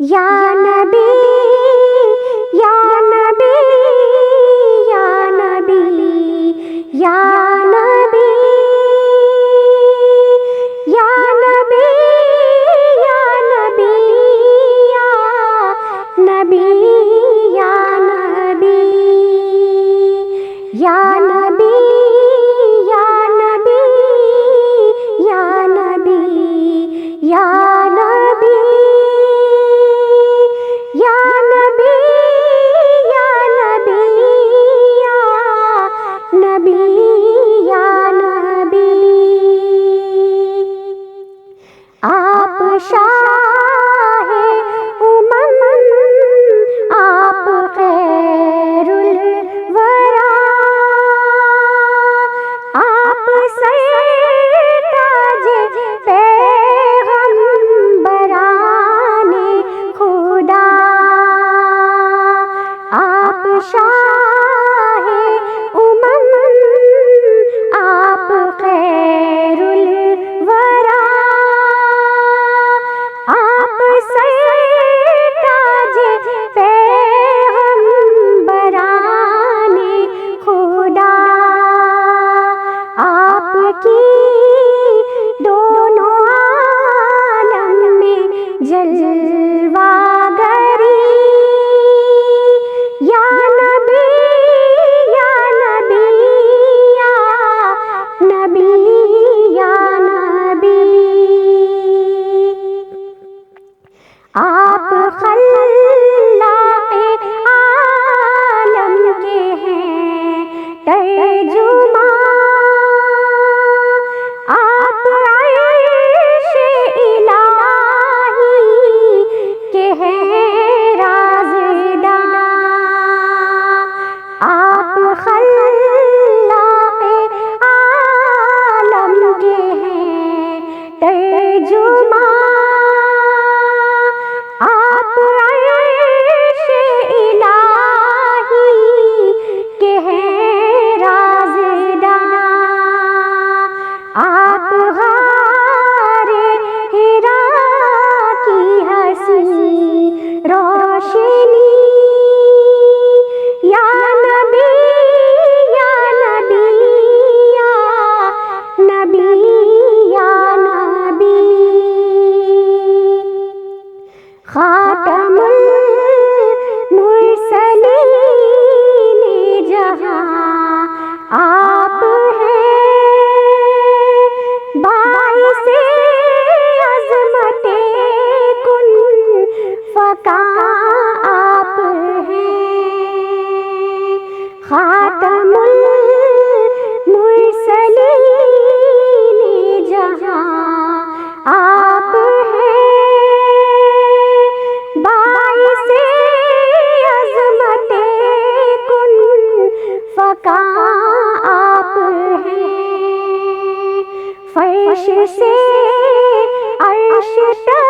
یا نبی یا نبی یا نبی یا نبی یا نبی یا نبی یا نبی یا نبی یا نبی یا نبی یا نبی یا نبی یا نبی یا نبی یا نبی یا نبی آپ شاہ امم آپ خیر الورا آپ سرتاج پیغمبران خدا آپ شاہ امم آپ خیر الورا آپ سرتاج پیغمبران خدا آپ کی دونوں عالم میں جلوہ گری یا نبی یا نبی یا نبی یا نبی آپ خلاق عالم کے ہیں ترجمان آپ عرش الہی کے ہیں رازداں آپ خلاق عالم کے ہیں ترجمان آپ عرش الہی کے ہیں رازداں آپ غار حرا کی حسین روشنی یا نبی یا نبی یا نبی یا نبی خاتم المرسلین جہاں آپ ہیں باعث عظمت کن فکاں آپ ہیں خاتم المرسلین جہاں آپ ہیں باعث عظمت کن فکاں آپ ہیں فرش سے عرش تک